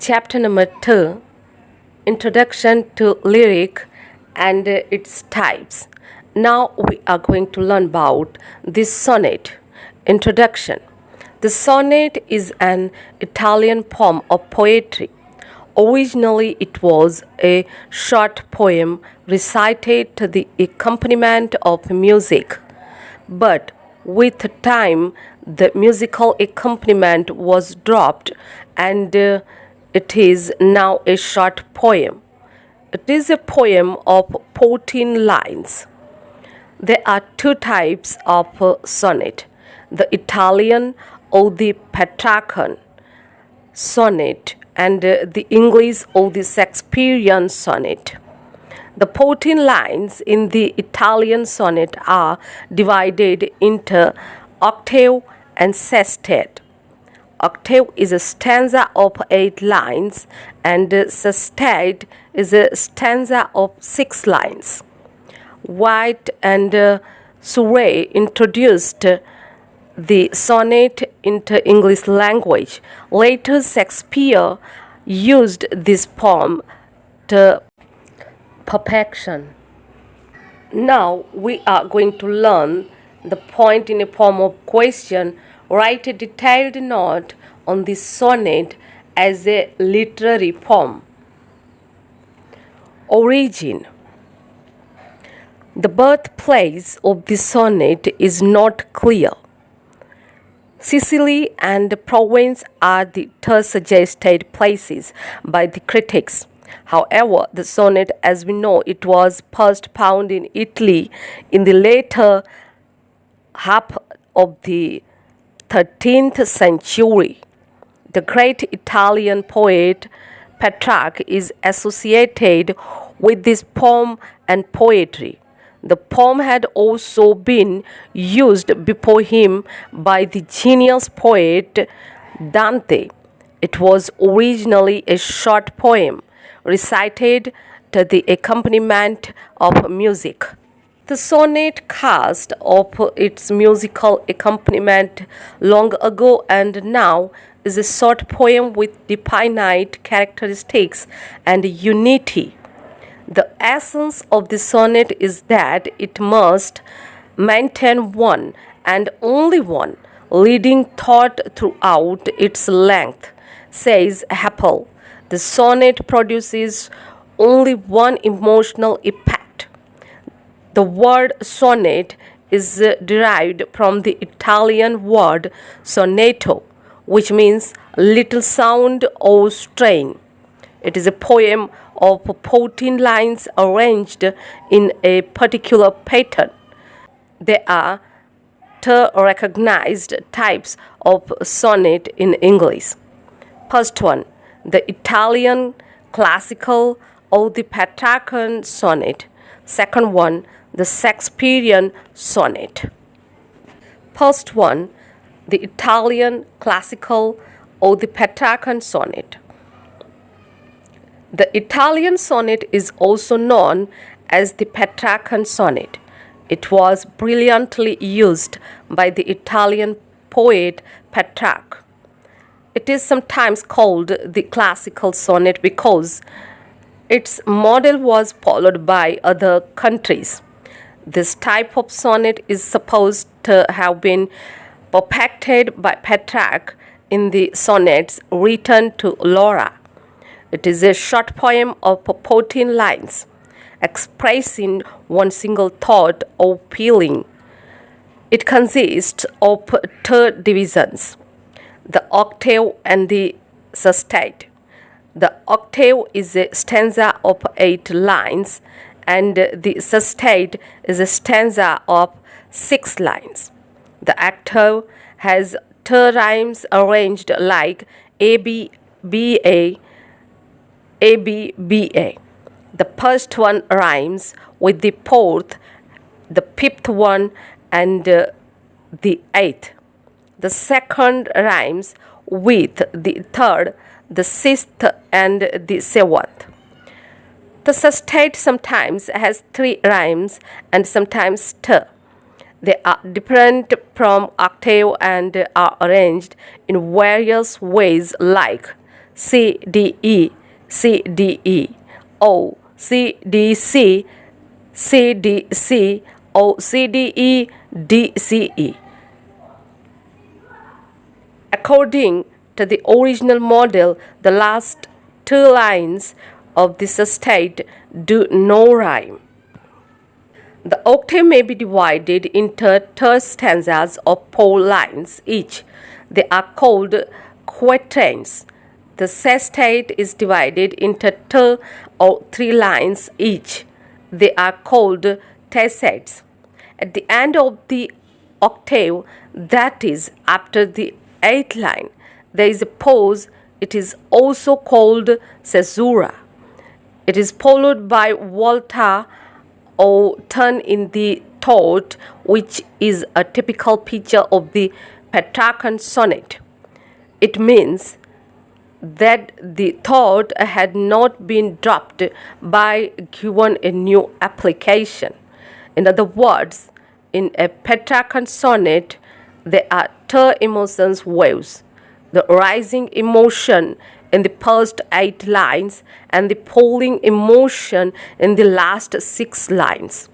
Chapter number 2, Introduction to Lyric and its Types. Now we are going to learn about this sonnet. Introduction. The sonnet is an Italian form of poetry. Originally, it was a short poem recited to the accompaniment of music. But with time, the musical accompaniment was dropped and it is now a short poem. It is a poem of 14 lines. There are two types of sonnet, the Italian or the Patrarchan sonnet and the English or the Shakespearean sonnet. The 14 lines in the Italian sonnet are divided into octave and sestet. Octave is a stanza of 8 lines and sestet is a stanza of 6 lines. White and Surrey introduced the sonnet into English language. Later, Shakespeare used this form to perfection. Now we are going to learn the point in a form of question. Write a detailed note on this sonnet as a literary form. Origin. The birthplace of the sonnet is not clear. Sicily and Provence are the two suggested places by the critics. However, the sonnet, as we know, it was first found in Italy in the later half of the 13th century. The great Italian poet Petrarch is associated with this poem and poetry. The poem had also been used before him by the genius poet Dante. It was originally a short poem recited to the accompaniment of music. The sonnet cast off its musical accompaniment long ago and now is a short poem with definite characteristics and unity. The essence of the sonnet is that it must maintain one and only one leading thought throughout its length, says Happel. The sonnet produces only one emotional effect. The word sonnet is derived from the Italian word sonetto, which means little sound or strain. It is a poem of 14 lines arranged in a particular pattern. There are two recognized types of sonnet in English. First one, the Italian classical or the Patrarchan sonnet. Second one, the Shakespearean sonnet. First one, the Italian classical or the Patrarchan sonnet. The Italian sonnet is also known as the Patrarchan sonnet. It was brilliantly used by the Italian poet Petrarch. It is sometimes called the classical sonnet because its model was followed by other countries. This type of sonnet is supposed to have been perfected by Petrarch in the sonnets written to Laura. It is a short poem of 14 lines, expressing one single thought or feeling. It consists of two divisions, the octave and the sestet. The octave is a stanza of 8 lines and the sestet is a stanza of 6 lines. The octave has 2 rhymes arranged like A B B A B B A. The first one rhymes with the fourth, the fifth one and the eighth. The second rhymes with the third, the sixth and the seventh. The sestet sometimes has 3 rhymes and sometimes 2. They are different from octave and are arranged in various ways like C D E, C D E, O C D C, C D C, O C D E, D C E. According to the original model, the last two lines of the sestet do no rhyme. The octave may be divided into terse stanzas of 4 lines each. They are called quatrains. The sestet is divided into 2 or 3 lines each. They are called tercets. At the end of the octave, that is, after the 8th line, there is a pause. It is also called caesura. It is followed by volta or turn in the thought, which is a typical feature of the Patrarchan sonnet. It means that the thought had not been dropped by given a new application. In other words, in a Patrarchan sonnet, there are 2 emotions waves: the rising emotion in the first 8 lines and the falling emotion in the last 6 lines.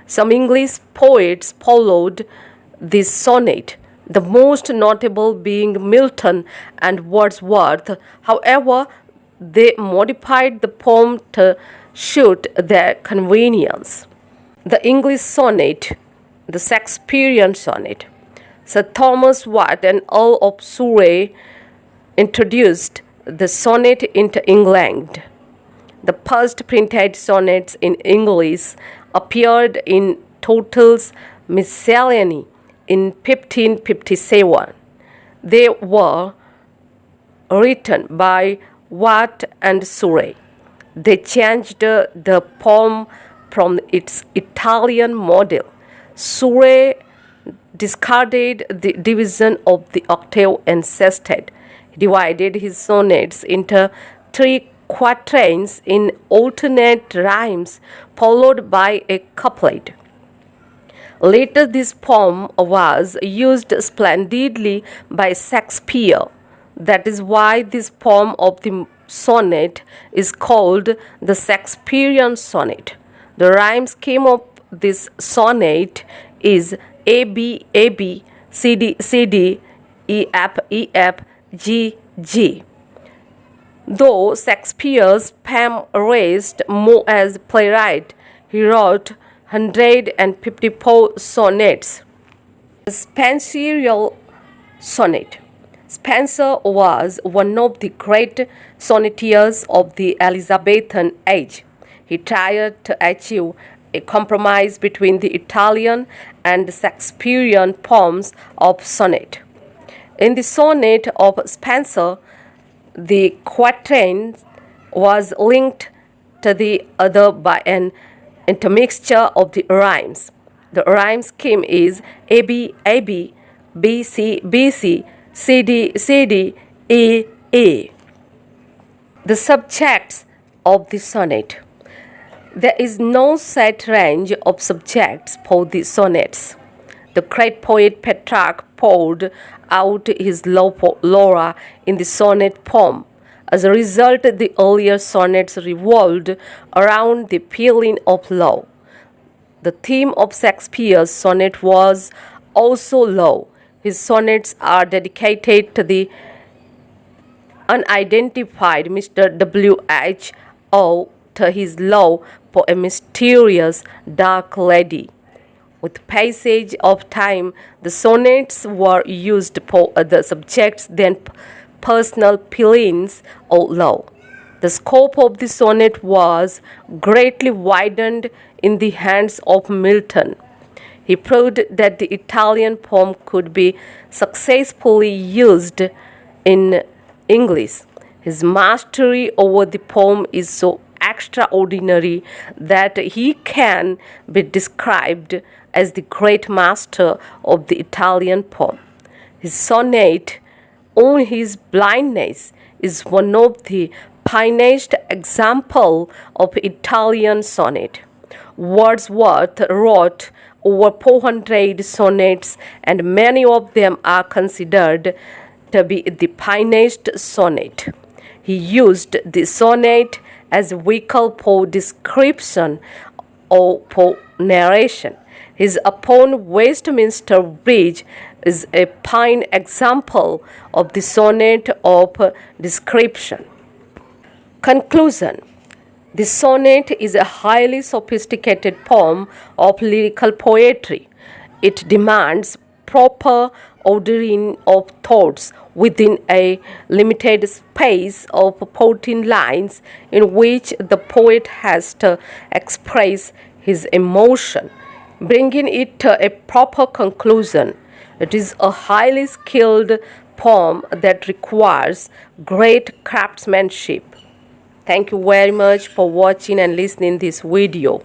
Some English poets followed this sonnet, the most notable being Milton and Wordsworth. However, they modified the poem to suit their convenience. The English sonnet, the Shakespearean sonnet. Sir Thomas Watt and Earl of Surrey introduced the sonnet into England. The first printed sonnets in English appeared in Total's Miscellany in 1557. They were written by Watt and Surrey. They changed the poem from its Italian model. Surrey discarded the division of the octave and sestet. He divided his sonnets into 3 quatrains in alternate rhymes, followed by a couplet. Later, this poem was used splendidly by Shakespeare. That is why this poem of the sonnet is called the Shakespearean sonnet. The rhyme scheme of this sonnet is A B A B, C D C D, E F E F, G G. Though Shakespeare's fame raised more as a playwright, he wrote 154 sonnets. The Spenserisn Sonnet. Spenser was one of the great sonneteers of the Elizabethan age. He tried to achieve a compromise between the Italian and Shakespearean forms of sonnet. In the sonnet of Spenser, the quatrain was linked to the other by an intermixture of the rhymes. The rhyme scheme is AB, AB, BC, BC, CD, CD, A, A. The subjects of the sonnet. There is no set range of subjects for the sonnets. The great poet Petrarch poured out his love for Laura in the sonnet form. As a result, the earlier sonnets revolved around the feeling of love. The theme of Shakespeare's sonnet was also love. His sonnets are dedicated to the unidentified Mr. W.H. or to his love for a mysterious dark lady. With passage of time, the sonnets were used for other subjects than personal feelings or love. The scope of the sonnet was greatly widened in the hands of Milton. He proved that the Italian poem could be successfully used in English. His mastery over the poem is so extraordinary that he can be described as the great master of the Italian poem. His sonnet on his blindness is one of the finest examples of Italian sonnet. Wordsworth wrote over 400 sonnets, and many of them are considered to be the finest sonnet. He used the sonnet as a vehicle for description or for narration. His Upon Westminster Bridge is a fine example of the sonnet of description. Conclusion. The sonnet is a highly sophisticated form of lyrical poetry. It demands proper ordering of thoughts within a limited space of 14 lines in which the poet has to express his emotion, bringing it to a proper conclusion. It is a highly skilled form that requires great craftsmanship. Thank you very much for watching and listening this video.